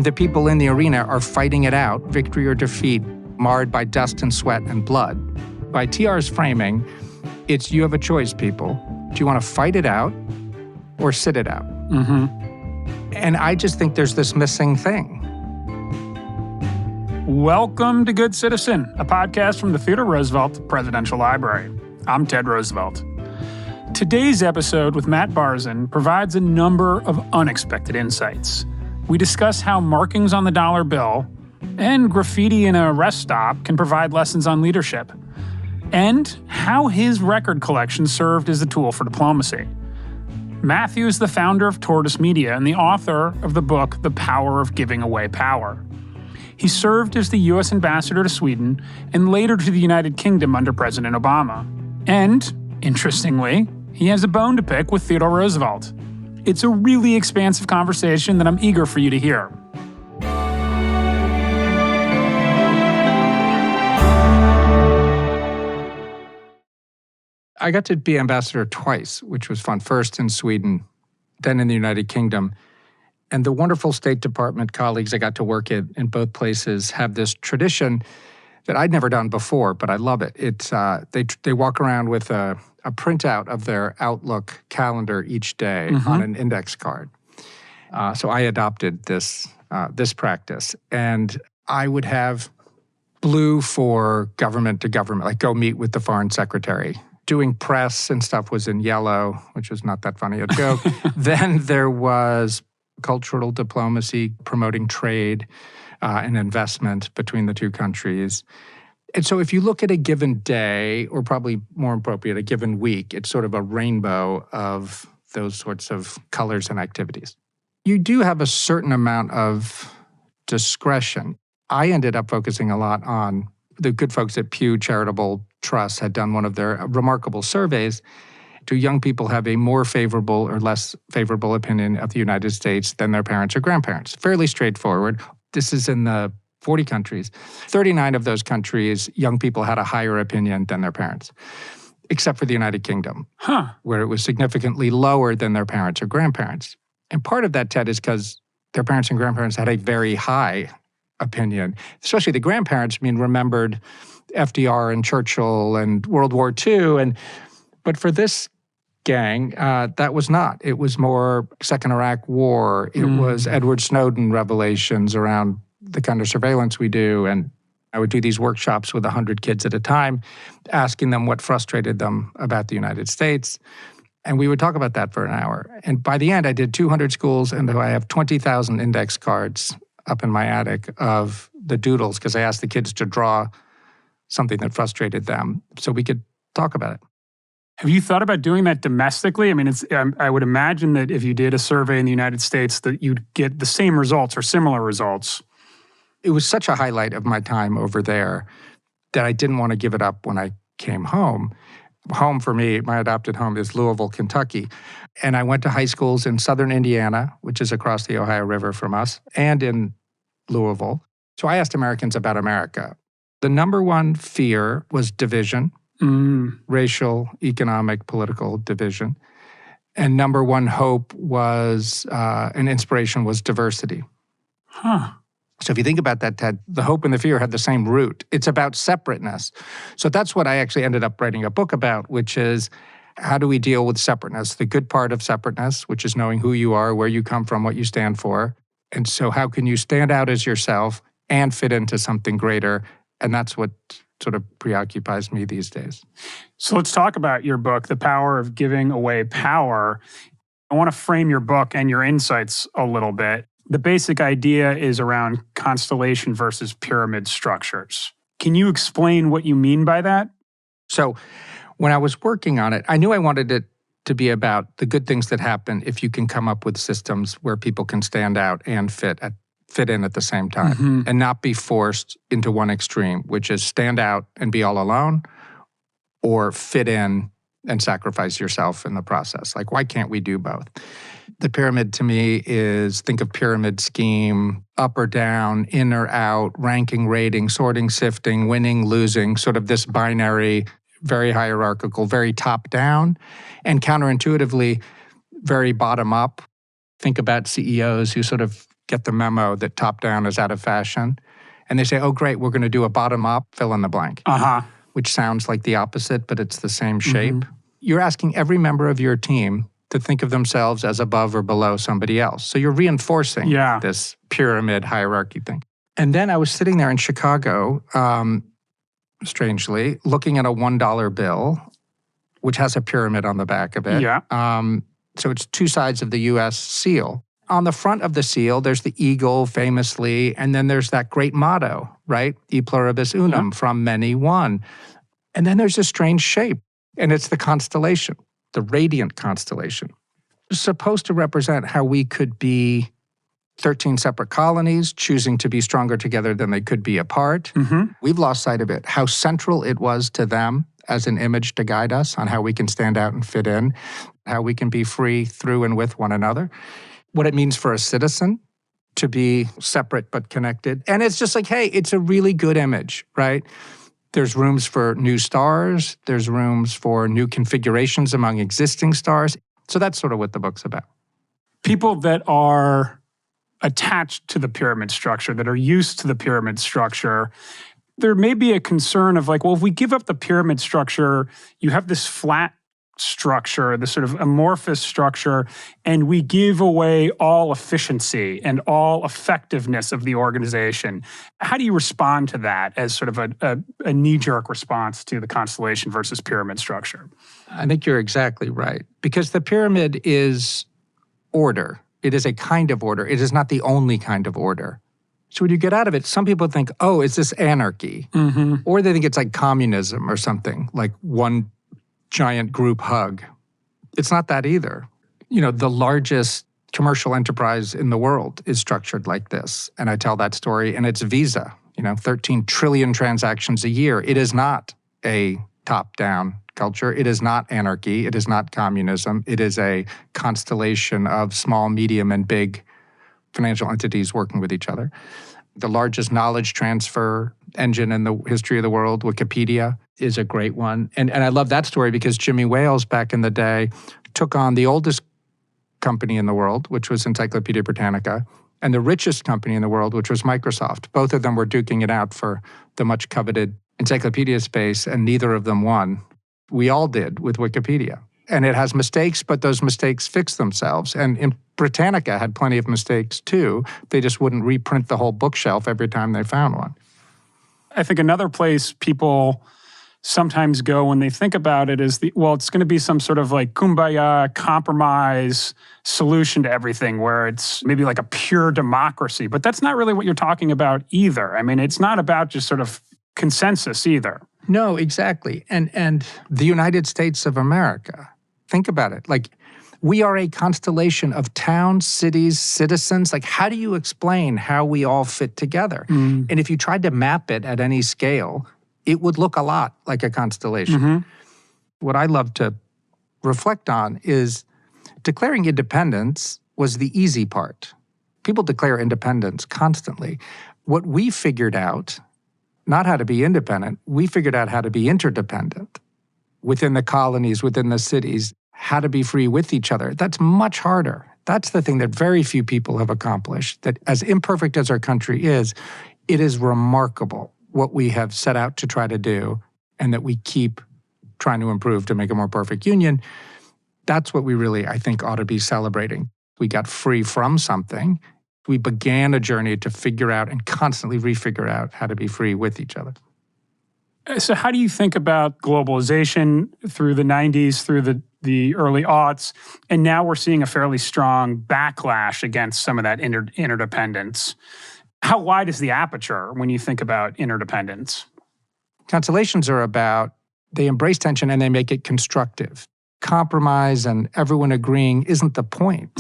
And the people in the arena are fighting it out, victory or defeat, marred by dust and sweat and blood. By TR's framing, it's you have a choice, people. Do you want to fight it out or sit it out? And I just think there's this missing thing. Welcome to Good Citizen, a podcast from the Theodore Roosevelt Presidential Library. I'm Ted Roosevelt. Today's episode with Matt Barzun provides a number of unexpected insights. We discuss how markings on the dollar bill and graffiti in a rest stop can provide lessons on leadership, and how his record collection served as a tool for diplomacy. Matthew is the founder of Tortoise Media and the author of the book, The Power of Giving Away Power. He served as the U.S. ambassador to Sweden and later to the United Kingdom under President Obama. And, interestingly, he has a bone to pick with Theodore Roosevelt. It's a really expansive conversation that I'm eager for you to hear. I got to be ambassador twice, which was fun. First in Sweden, then in the United Kingdom. And the wonderful State Department colleagues I got to work in both places have this tradition that I'd never done before, but I love it. It's they walk around with a printout of their Outlook calendar each day on an index card. So I adopted this practice, and I would have blue for government to government, like go meet with the foreign secretary. Doing press and stuff was in yellow, which was not that funny a joke. Then there was cultural diplomacy, promoting trade and investment between the two countries. And so if you look at a given day, or probably more appropriate, a given week, it's sort of a rainbow of those sorts of colors and activities. You do have a certain amount of discretion. I ended up focusing a lot on the good folks at Pew Charitable Trust had done one of their remarkable surveys. Do young people have a more favorable or less favorable opinion of the United States than their parents or grandparents? Fairly straightforward. This is in the 40 countries. 39 of those countries, young people had a higher opinion than their parents, except for the United Kingdom, where it was significantly lower than their parents or grandparents. And part of that, Ted, is because their parents and grandparents had a very high opinion, especially the grandparents, remembered FDR and Churchill and World War II. But for this gang, that was not. It was more Second Iraq War. It was Edward Snowden revelations around the kind of surveillance we do. And I would do these workshops with 100 kids at a time, asking them what frustrated them about the United States. And we would talk about that for an hour. And by the end, I did 200 schools, and I have 20,000 index cards up in my attic of the doodles, because I asked the kids to draw something that frustrated them so we could talk about it. Have you thought about doing that domestically? I would imagine that if you did a survey in the United States that you'd get the same results or similar results. It was such a highlight of my time over there that I didn't want to give it up when I came home. Home for me, my adopted home, is Louisville, Kentucky. And I went to high schools in southern Indiana, which is across the Ohio River from us, and in Louisville. So I asked Americans about America. The number one fear was division. Racial, economic, political division. And number one hope was, and inspiration was diversity. So if you think about that, Ted, the hope and the fear had the same root. It's about separateness. So that's what I actually ended up writing a book about, which is how do we deal with separateness? The good part of separateness, which is knowing who you are, where you come from, what you stand for. And so how can you stand out as yourself and fit into something greater? And that's what sort of preoccupies me these days. So let's talk about your book, The Power of Giving Away Power. I want to frame your book and your insights a little bit. The basic idea is around constellation versus pyramid structures. Can you explain what you mean by that? So when I was working on it, I knew I wanted it to be about the good things that happen if you can come up with systems where people can stand out and fit in at the same time and not be forced into one extreme, which is stand out and be all alone, or fit in and sacrifice yourself in the process. Like, why can't we do both? The pyramid to me is, think of pyramid scheme, up or down, in or out, ranking, rating, sorting, sifting, winning, losing, sort of this binary, very hierarchical, very top down, and counterintuitively, very bottom up. Think about CEOs who sort of get the memo that top-down is out of fashion. And they say, oh, great, we're going to do a bottom-up fill in the blank, which sounds like the opposite, but it's the same shape. You're asking every member of your team to think of themselves as above or below somebody else. So you're reinforcing this pyramid hierarchy thing. And then I was sitting there in Chicago, strangely, looking at a $1 bill, which has a pyramid on the back of it. So it's two sides of the U.S. seal. On the front of the seal, there's the eagle, famously, and then there's that great motto, right? E pluribus unum, from many one. And then there's a strange shape, and it's the constellation, the radiant constellation. It's supposed to represent how we could be 13 separate colonies, choosing to be stronger together than they could be apart. We've lost sight of it, how central it was to them as an image to guide us on how we can stand out and fit in, how we can be free through and with one another, what it means for a citizen to be separate but connected. And it's just like, hey, it's a really good image, right? There's rooms for new stars. There's rooms for new configurations among existing stars. So that's sort of what the book's about. People that are attached to the pyramid structure, that are used to the pyramid structure, there may be a concern of like, well, if we give up the pyramid structure, you have this flat structure, this sort of amorphous structure, and we give away all efficiency and all effectiveness of the organization. How do you respond to that as sort of a knee-jerk response to the constellation versus pyramid structure? I think you're exactly right, because the pyramid is order. It is a kind of order. It is not the only kind of order. So when you get out of it, some people think, oh, is this anarchy? Or they think it's like communism or something, like one giant group hug. It's not that either. You know, the largest commercial enterprise in the world is structured like this. And I tell that story, and it's Visa, 13 trillion transactions a year. It is not a top-down culture. It is not anarchy. It is not communism. It is a constellation of small, medium, and big financial entities working with each other. The largest knowledge transfer engine in the history of the world, Wikipedia, is a great one. And I love that story because Jimmy Wales, back in the day, took on the oldest company in the world, which was Encyclopedia Britannica, and the richest company in the world, which was Microsoft. Both of them were duking it out for the much coveted encyclopedia space, and neither of them won. We all did with Wikipedia. And it has mistakes, but those mistakes fix themselves. And Britannica had plenty of mistakes too. They just wouldn't reprint the whole bookshelf every time they found one. I think another place people sometimes go when they think about it is, it's going to be some sort of like kumbaya compromise solution to everything where it's maybe like a pure democracy. But that's not really what you're talking about either. I mean, it's not about just sort of consensus either. No, exactly. And the United States of America, think about it. Like, we are a constellation of towns, cities, citizens. Like, how do you explain how we all fit together? And if you tried to map it at any scale, it would look a lot like a constellation. What I love to reflect on is declaring independence was the easy part. People declare independence constantly. What we figured out, not how to be independent, we figured out how to be interdependent within the colonies, within the cities, how to be free with each other. That's much harder. That's the thing that very few people have accomplished, that as imperfect as our country is, it is remarkable what we have set out to try to do and that we keep trying to improve to make a more perfect union. That's what we really, I think, ought to be celebrating. We got free from something. We began a journey to figure out and constantly refigure out how to be free with each other. So how do you think about globalization through the 90s, through the early aughts, and now we're seeing a fairly strong backlash against some of that interdependence? How wide is the aperture when you think about interdependence? Constellations are about, they embrace tension and they make it constructive. Compromise and everyone agreeing isn't the point.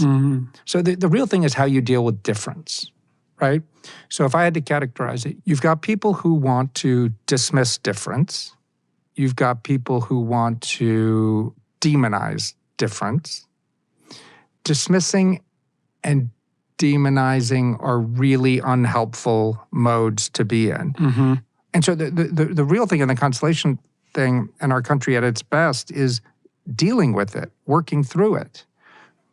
So the real thing is how you deal with difference, right? So if I had to categorize it, you've got people who want to dismiss difference. You've got people who want to demonize difference. Dismissing and demonizing are really unhelpful modes to be in. And so the real thing in the constellation thing in our country at its best is dealing with it, working through it.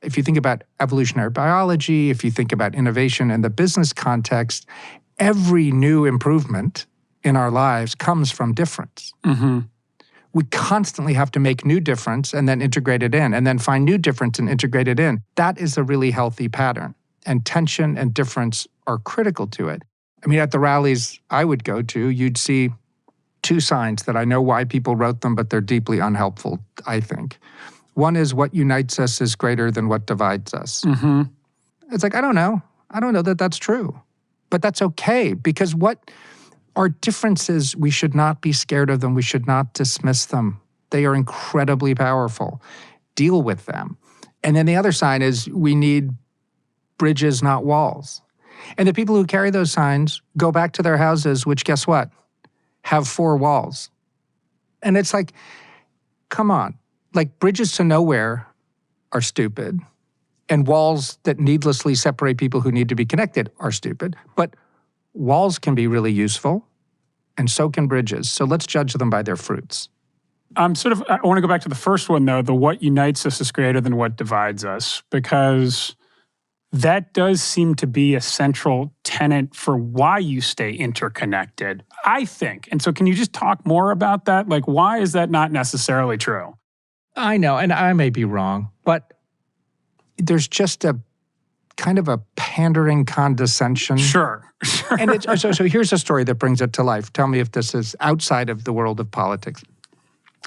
If you think about evolutionary biology, if you think about innovation in the business context, every new improvement in our lives comes from difference. Mm-hmm. We constantly have to make new difference and then integrate it in, and then find new difference and integrate it in. That is a really healthy pattern. And tension and difference are critical to it. I mean, at the rallies I would go to, you'd see two signs that I know why people wrote them, but they're deeply unhelpful, I think. One is what unites us is greater than what divides us. Mm-hmm. It's like, I don't know that that's true. But that's okay, because what our differences, we should not be scared of them. We should not dismiss them. They are incredibly powerful. Deal with them. And then the other sign is we need bridges, not walls. And the people who carry those signs go back to their houses, which, guess what? Have 4 walls. And it's like, come on. Like, bridges to nowhere are stupid. And walls that needlessly separate people who need to be connected are stupid. But walls can be really useful, and so can bridges. So let's judge them by their fruits. I want to go back to the first one, though, the what unites us is greater than what divides us, because that does seem to be a central tenet for why you stay interconnected, I think. And so can you just talk more about that? Like, why is that not necessarily true? I know, and I may be wrong, but there's just a kind of a pandering condescension. Sure. And so here's a story that brings it to life. Tell me if this is outside of the world of politics.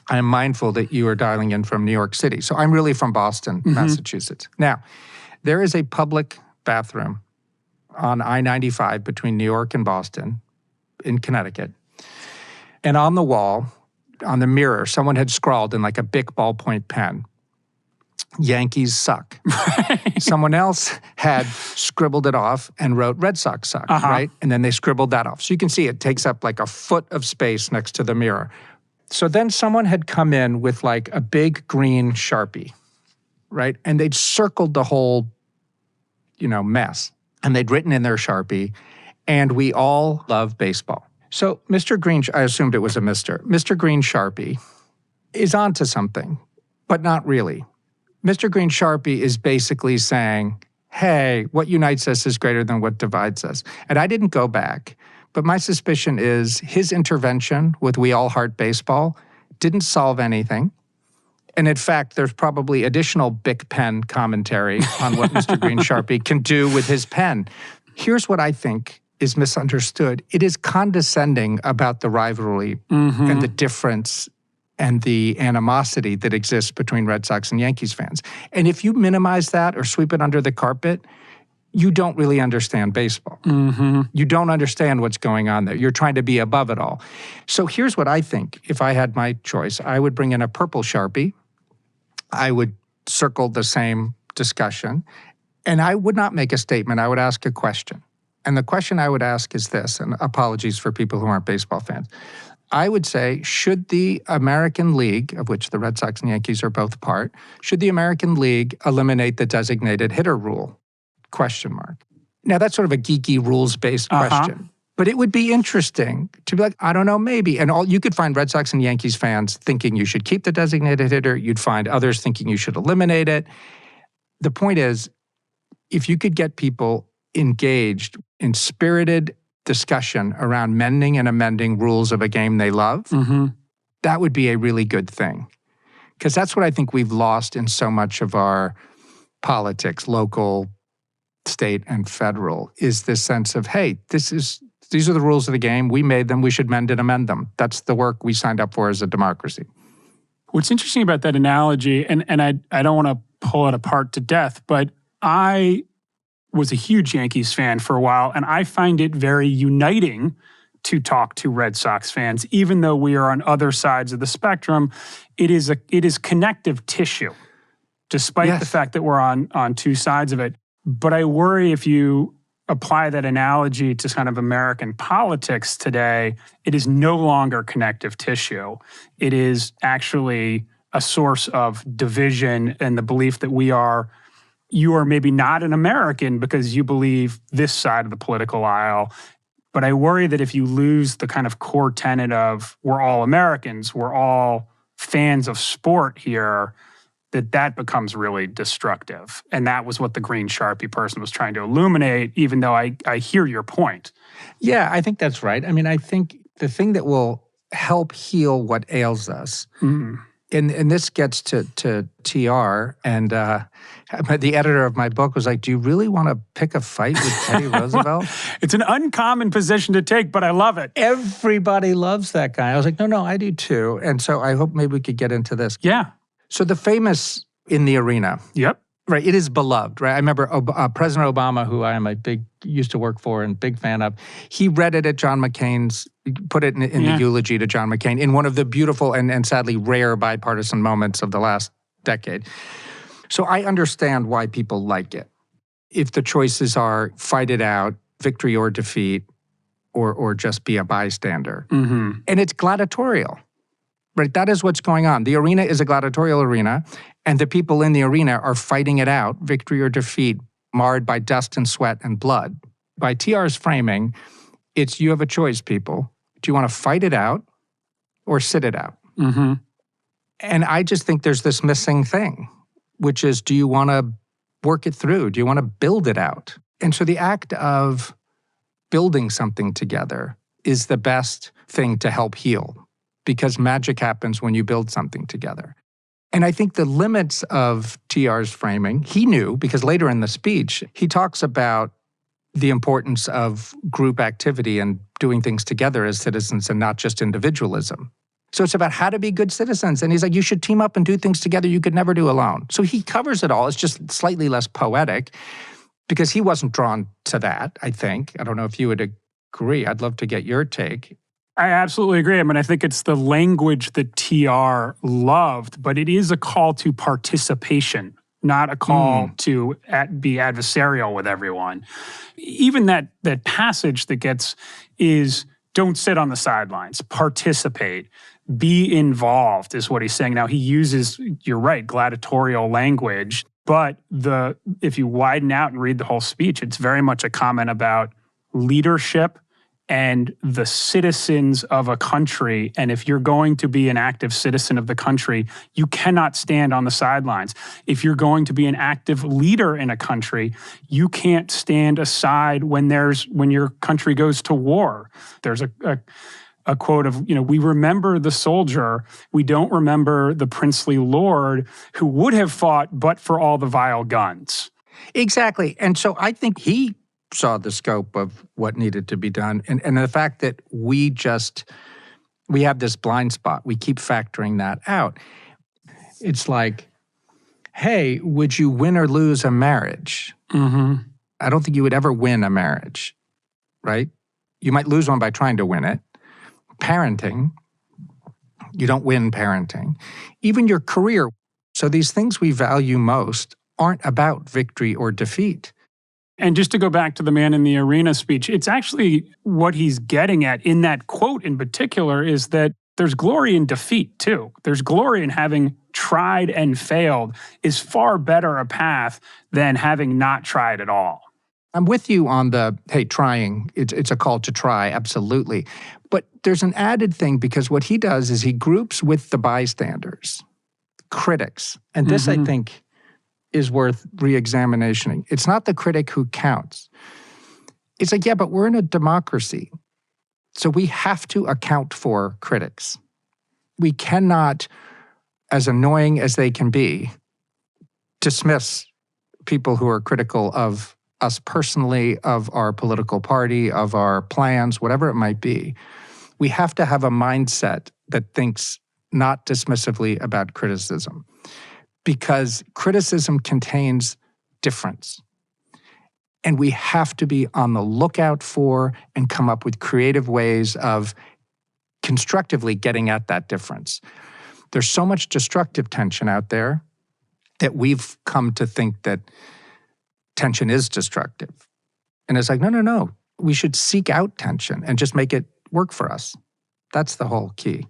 I am mindful that you are dialing in from New York City. So I'm really from Boston, Massachusetts. Now, there is a public bathroom on I-95 between New York and Boston in Connecticut. And on the wall, on the mirror, someone had scrawled in like a big ballpoint pen, Yankees suck. Someone else had scribbled it off and wrote Red Sox suck, right? And then they scribbled that off. So you can see it takes up like a foot of space next to the mirror. So then someone had come in with like a big green Sharpie, right? And they'd circled the whole, mess. And they'd written in their Sharpie, and we all love baseball. So Mr. Green, I assumed it was a Mr. Green Sharpie is onto something, but not really. Mr. Green Sharpie is basically saying, hey, what unites us is greater than what divides us. And I didn't go back, but my suspicion is his intervention with We All Heart Baseball didn't solve anything. And in fact, there's probably additional Bic pen commentary on what Mr. Green Sharpie can do with his pen. Here's what I think is misunderstood. It is condescending about the rivalry and the difference and the animosity that exists between Red Sox and Yankees fans. And if you minimize that or sweep it under the carpet, you don't really understand baseball. You don't understand what's going on there. You're trying to be above it all. So here's what I think. If I had my choice, I would bring in a purple Sharpie. I would circle the same discussion. And I would not make a statement. I would ask a question. And the question I would ask is this, and apologies for people who aren't baseball fans. I would say, should the American League, of which the Red Sox and Yankees are both part, should the American League eliminate the designated hitter rule? ? Now, that's sort of a geeky rules-based question. But it would be interesting to be like, I don't know, maybe. And you could find Red Sox and Yankees fans thinking you should keep the designated hitter. You'd find others thinking you should eliminate it. The point is, if you could get people engaged in spirited discussion around mending and amending rules of a game they love, that would be a really good thing. Because that's what I think we've lost in so much of our politics, local, state, and federal, is this sense of, hey, these are the rules of the game. We made them. We should mend and amend them. That's the work we signed up for as a democracy. What's interesting about that analogy, and I don't want to pull it apart to death, but I was a huge Yankees fan for a while, and I find it very uniting to talk to Red Sox fans, even though we are on other sides of the spectrum. It is connective tissue, despite the fact that we're on two sides of it. But I worry if you apply that analogy to kind of American politics today, it is no longer connective tissue. It is actually a source of division and the belief that you are maybe not an American because you believe this side of the political aisle. But I worry that if you lose the kind of core tenet of we're all Americans, we're all fans of sport here, that becomes really destructive. And that was what the green Sharpie person was trying to illuminate, even though I hear your point. Yeah, I think that's right. I mean, I think the thing that will help heal what ails us, and this gets to TR, and the editor of my book was like, do you really want to pick a fight with Teddy Roosevelt? It's an uncommon position to take, but I love it. Everybody loves that guy. I was like, no, I do too. And so I hope maybe we could get into this. Yeah. So the famous in the arena. Yep. Right, it is beloved, right? I remember President Obama, who I am used to work for and big fan of, he read it at John McCain's, put it in the eulogy to John McCain in one of the beautiful and sadly rare bipartisan moments of the last decade. So I understand why people like it. If the choices are fight it out, victory or defeat, or just be a bystander. And it's gladiatorial, right? That is what's going on. The arena is a gladiatorial arena. And the people in the arena are fighting it out, victory or defeat, marred by dust and sweat and blood. By TR's framing, it's you have a choice, people. Do you want to fight it out or sit it out? And I just think there's this missing thing, which is, do you want to work it through? Do you want to build it out? And so the act of building something together is the best thing to help heal, because magic happens when you build something together. And I think the limits of TR's framing, he knew, because later in the speech, he talks about the importance of group activity and doing things together as citizens and not just individualism. So it's about how to be good citizens. And he's like, you should team up and do things together you could never do alone. So he covers it all. It's just slightly less poetic because he wasn't drawn to that, I think. I don't know if you would agree. I'd love to get your take. I absolutely agree. I mean, I think it's the language that TR loved, but it is a call to participation, not a call to be adversarial with everyone. Even that passage that gets is don't sit on the sidelines, participate, be involved is what he's saying. Now, he uses, you're right, gladiatorial language, but if you widen out and read the whole speech, it's very much a comment about leadership and the citizens of a country. And if you're going to be an active citizen of the country, you cannot stand on the sidelines. If you're going to be an active leader in a country, you can't stand aside when your country goes to war. There's a quote of, we remember the soldier, we don't remember the princely lord who would have fought but for all the vile guns. Exactly. And so I think he saw the scope of what needed to be done. And the fact that we have this blind spot. We keep factoring that out. It's like, hey, would you win or lose a marriage? I don't think you would ever win a marriage, right? You might lose one by trying to win it. Parenting, you don't win parenting. Even your career. So these things we value most aren't about victory or defeat. And just to go back to the man in the arena speech, it's actually what he's getting at in that quote in particular is that there's glory in defeat too. There's glory in having tried and failed is far better a path than having not tried at all. I'm with you on trying. It's a call to try, absolutely. But there's an added thing because what he does is he groups with the bystanders, critics. And this, I think, is worth re-examination. It's not the critic who counts. It's like, yeah, but we're in a democracy. So we have to account for critics. We cannot, as annoying as they can be, dismiss people who are critical of us personally, of our political party, of our plans, whatever it might be. We have to have a mindset that thinks not dismissively about criticism, because criticism contains difference. And we have to be on the lookout for and come up with creative ways of constructively getting at that difference. There's so much destructive tension out there that we've come to think that tension is destructive. And it's like, no. We should seek out tension and just make it work for us. That's the whole key.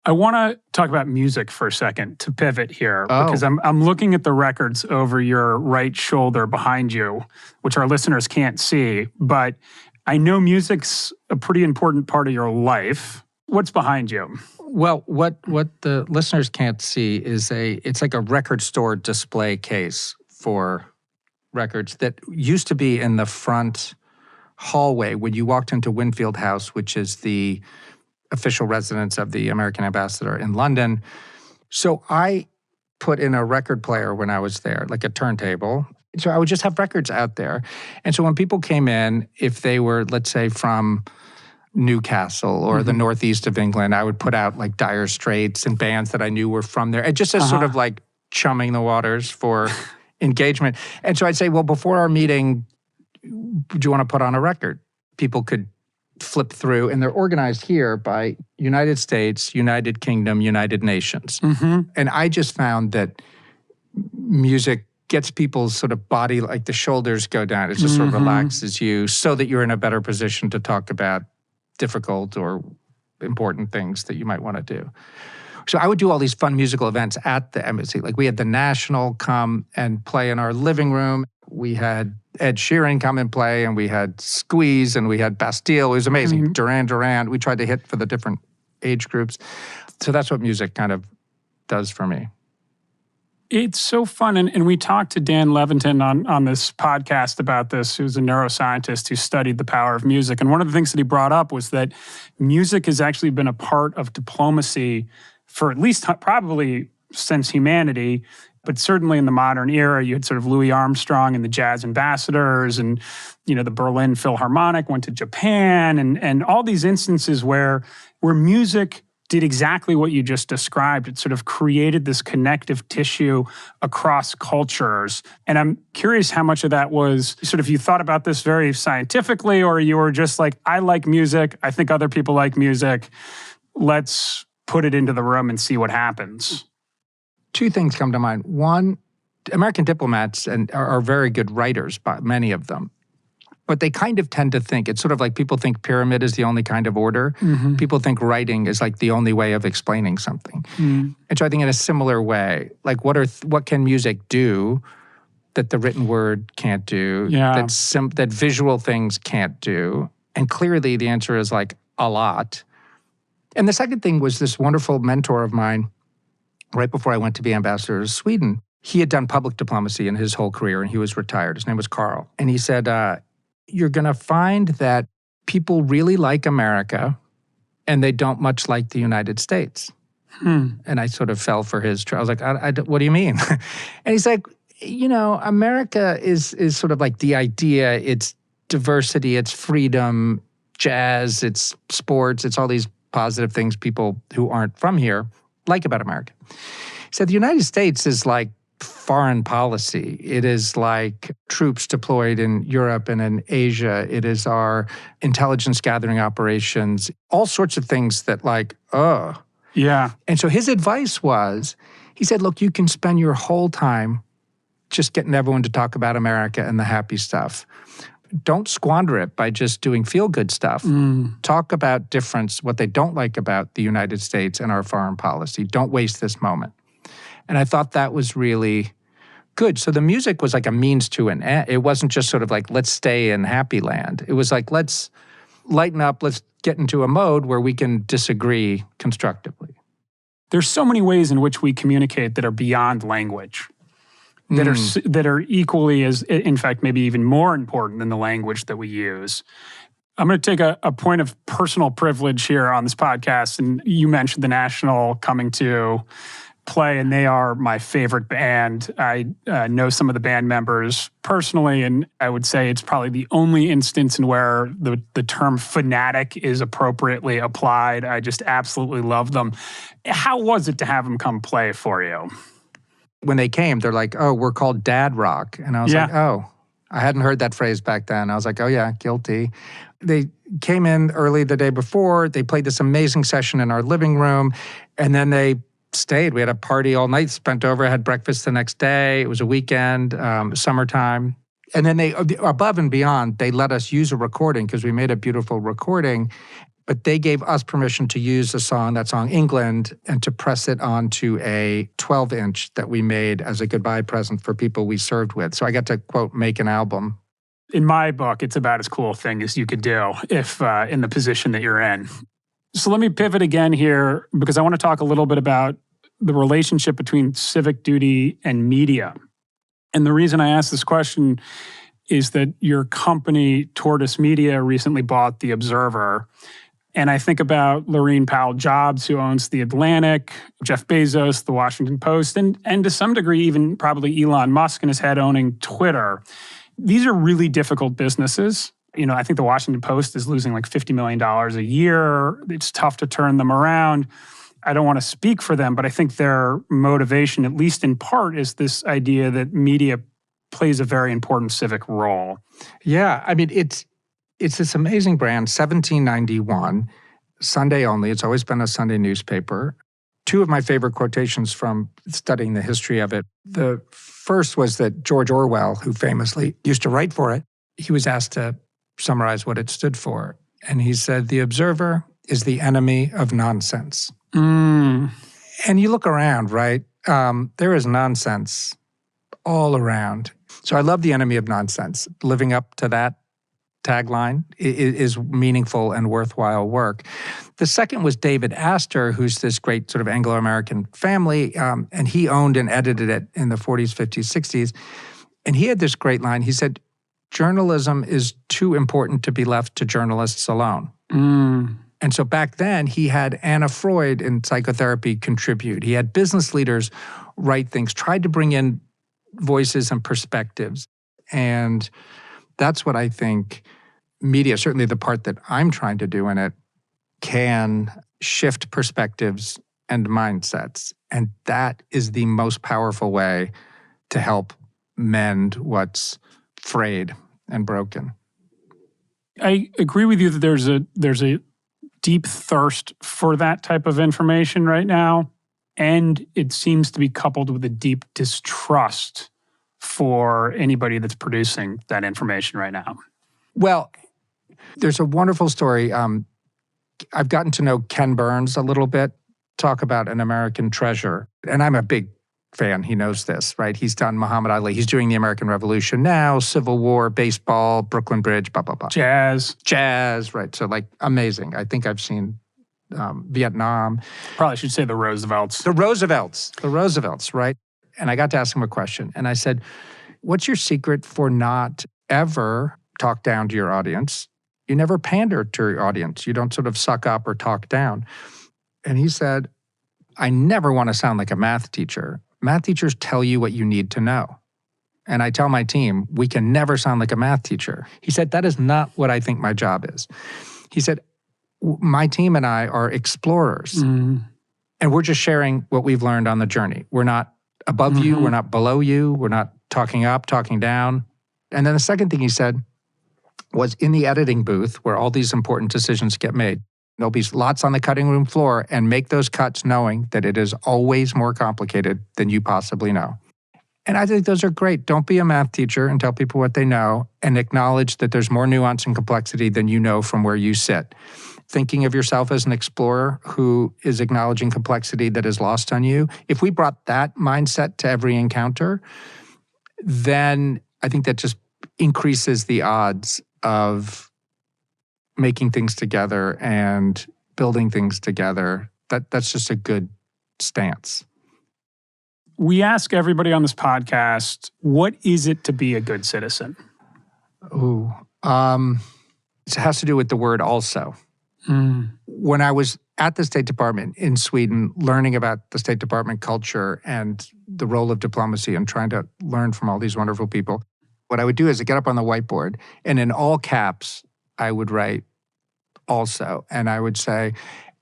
I want to talk about music for a second to pivot here because I'm looking at the records over your right shoulder behind you, which our listeners can't see, but I know music's a pretty important part of your life. What's behind you? Well, what the listeners can't see is it's like a record store display case for records that used to be in the front hallway when you walked into Winfield House, which is the official residence of the American ambassador in London. So I put in a record player when I was there, like a turntable. So I would just have records out there. And so when people came in, if they were, let's say, from Newcastle or the northeast of England, I would put out like Dire Straits and bands that I knew were from there. And just as sort of like chumming the waters for engagement. And so I'd say, well, before our meeting, do you want to put on a record? People could flip through, and they're organized here by United States, United Kingdom, United Nations. And I just found that music gets people's sort of body, like the shoulders go down. It just sort of relaxes you so that you're in a better position to talk about difficult or important things that you might want to do. So I would do all these fun musical events at the embassy. Like we had the National come and play in our living room. We had Ed Sheeran come and play, and we had Squeeze, and we had Bastille. It was amazing. Duran Duran. We tried to hit for the different age groups. So that's what music kind of does for me. It's so fun. And we talked to Dan Levitin on this podcast about this, who's a neuroscientist who studied the power of music. And one of the things that he brought up was that music has actually been a part of diplomacy for at least probably since humanity, but certainly in the modern era. You had sort of Louis Armstrong and the jazz ambassadors, and the Berlin Philharmonic went to Japan, and all these instances where music did exactly what you just described. It sort of created this connective tissue across cultures. And I'm curious how much of that was sort of, you thought about this very scientifically, or you were just like, I like music, I think other people like music, let's put it into the room and see what happens. Two things come to mind. One, American diplomats are very good writers, many of them. But they kind of tend to think, it's sort of like people think pyramid is the only kind of order. People think writing is like the only way of explaining something. And so I think in a similar way, like what can music do that the written word can't do, that visual things can't do? And clearly the answer is like a lot. And the second thing was this wonderful mentor of mine, right before I went to be ambassador to Sweden. He had done public diplomacy in his whole career, and he was retired. His name was Carl. And he said, you're going to find that people really like America, and they don't much like the United States. And I sort of fell for his I was like, what do you mean? And he's like, America is sort of like the idea. It's diversity, it's freedom, jazz, it's sports, it's all these positive things people who aren't from here like about America. He said the United States is like foreign policy. It is like troops deployed in Europe and in Asia. It is our intelligence gathering operations, all sorts of things that like, Yeah. And so his advice was, he said, look, you can spend your whole time just getting everyone to talk about America and the happy stuff. Don't squander it by just doing feel-good stuff. Talk about what they don't like about the United States and our foreign policy. Don't waste this moment. And I thought that was really good. So the music was like a means to an end. It wasn't just sort of like, let's stay in happy land. It was like, let's lighten up, let's get into a mode where we can disagree constructively. There's so many ways in which we communicate that are beyond language. That are equally as, in fact, maybe even more important than the language that we use. I'm going to take a point of personal privilege here on this podcast. And you mentioned the National coming to play, and they are my favorite band. I know some of the band members personally, and I would say it's probably the only instance in where the term fanatic is appropriately applied. I just absolutely love them. How was it to have them come play for you? When they came, they're like, oh, we're called dad rock. And I was like, oh, I hadn't heard that phrase back then. I was like, oh yeah, guilty. They came in early the day before. They played this amazing session in our living room. And then they stayed. We had a party all night, spent over, had breakfast the next day. It was a weekend, summertime. And then they, above and beyond, they let us use a recording because we made a beautiful recording. But they gave us permission to use that song, England, and to press it onto a 12-inch that we made as a goodbye present for people we served with. So I got to, quote, make an album. In my book, it's about as cool a thing as you could do if in the position that you're in. So let me pivot again here because I want to talk a little bit about the relationship between civic duty and media. And the reason I ask this question is that your company, Tortoise Media, recently bought The Observer. And I think about Laurene Powell Jobs, who owns The Atlantic, Jeff Bezos, The Washington Post, and to some degree, even probably Elon Musk in his head owning Twitter. These are really difficult businesses. You know, I think The Washington Post is losing like $50 million a year. It's tough to turn them around. I don't want to speak for them, but I think their motivation, at least in part, is this idea that media plays a very important civic role. Yeah, I mean, it's this amazing brand, 1791, Sunday only. It's always been a Sunday newspaper. Two of my favorite quotations from studying the history of it. The first was that George Orwell, who famously used to write for it, he was asked to summarize what it stood for. And he said, "The Observer is the enemy of nonsense." And you look around, right? There is nonsense all around. So I love the enemy of nonsense. Living up to that tagline is meaningful and worthwhile work. The second was David Astor, who's this great sort of Anglo-American family, and he owned and edited it in the 40s, 50s, 60s. And he had this great line. He said, "Journalism is too important to be left to journalists alone." And so back then, he had Anna Freud in psychotherapy contribute. He had business leaders write things, tried to bring in voices and perspectives. And that's what I think media, certainly the part that I'm trying to do in it, can shift perspectives and mindsets. And that is the most powerful way to help mend what's frayed and broken. I agree with you that there's a deep thirst for that type of information right now. And it seems to be coupled with a deep distrust for anybody that's producing that information right now. Well, there's a wonderful story. I've gotten to know Ken Burns a little bit, talk about an American treasure. And I'm a big fan. He knows this, right? He's done Muhammad Ali. He's doing the American Revolution now, Civil War, baseball, Brooklyn Bridge, blah, blah, blah. Jazz, right. So like amazing. I think I've seen Vietnam. Probably should say the Roosevelts. The Roosevelts, right? And I got to ask him a question. And I said, "What's your secret for not ever talk down to your audience? You never pander to your audience. You don't sort of suck up or talk down." And he said, "I never want to sound like a math teacher. Math teachers tell you what you need to know. And I tell my team, we can never sound like a math teacher." He said, "That is not what I think my job is." He said, "My team and I are explorers. And we're just sharing what we've learned on the journey. We're not above you. We're not below you. We're not talking up, talking down." And then the second thing he said was in the editing booth where all these important decisions get made. There'll be lots on the cutting room floor, and make those cuts knowing that it is always more complicated than you possibly know. And I think those are great. Don't be a math teacher and tell people what they know, and acknowledge that there's more nuance and complexity than you know from where you sit. Thinking of yourself as an explorer who is acknowledging complexity that is lost on you. If we brought that mindset to every encounter, then I think that just increases the odds of making things together and building things together. That's just a good stance. We ask everybody on this podcast, what is it to be a good citizen? It has to do with the word also. When I was at the State Department in Sweden, learning about the State Department culture and the role of diplomacy and trying to learn from all these wonderful people, what I would do is I'd get up on the whiteboard and in all caps, I would write also. And I would say,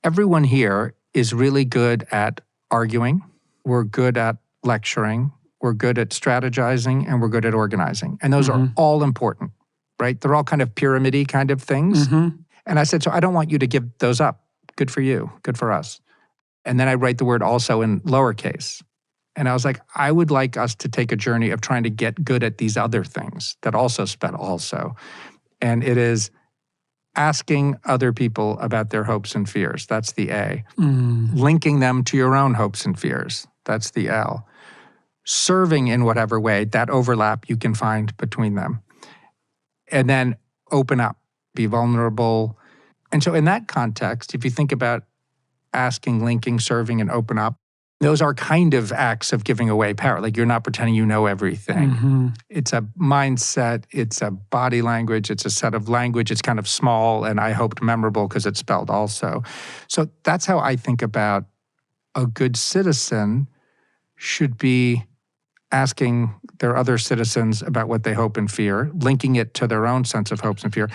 everyone here is really good at arguing. We're good at lecturing. We're good at strategizing, and we're good at organizing. And those are all important, right? They're all kind of pyramid-y kind of things. And I said, so I don't want you to give those up. Good for you. Good for us. And then I write the word also in lowercase. And I was like, I would like us to take a journey of trying to get good at these other things that also spell also. And it is asking other people about their hopes and fears. That's the A. Linking them to your own hopes and fears. That's the L. Serving in whatever way, that overlap you can find between them. And then open up, be vulnerable, And so in that context, if you think about asking, linking, serving, and open up, those are kind of acts of giving away power. Like you're not pretending you know everything. It's a mindset, it's a body language, it's a set of language. It's kind of small and I hoped memorable because it's spelled also. So that's how I think about a good citizen should be asking their other citizens about what they hope and fear, linking it to their own sense of hopes and fear,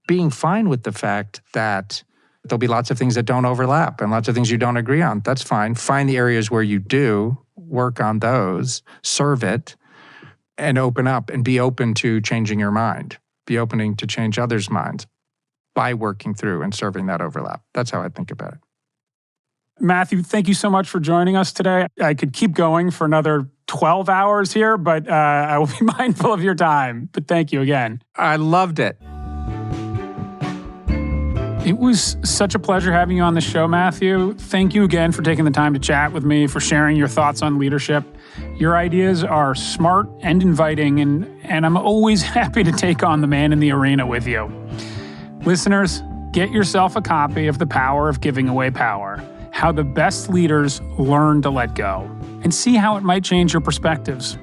being fine with the fact that there'll be lots of things that don't overlap and lots of things you don't agree on. That's fine. Find the areas where you do, work on those, serve it, and open up and be open to changing your mind. Be opening to change others' minds by working through and serving that overlap. That's how I think about it. Matthew, thank you so much for joining us today. I could keep going for another 12 hours here, but I will be mindful of your time. But thank you again. I loved it. It was such a pleasure having you on the show, Matthew. Thank you again for taking the time to chat with me, for sharing your thoughts on leadership. Your ideas are smart and inviting, and I'm always happy to take on the man in the arena with you. Listeners, get yourself a copy of The Power of Giving Away Power: How the Best Leaders Learn to Let Go, and see how it might change your perspectives.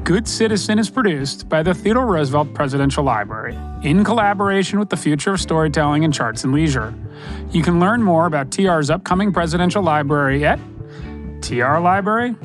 Good Citizen is produced by the Theodore Roosevelt Presidential Library in collaboration with the Future of Storytelling and Charts and Leisure. You can learn more about TR's upcoming presidential library at trlibrary.com.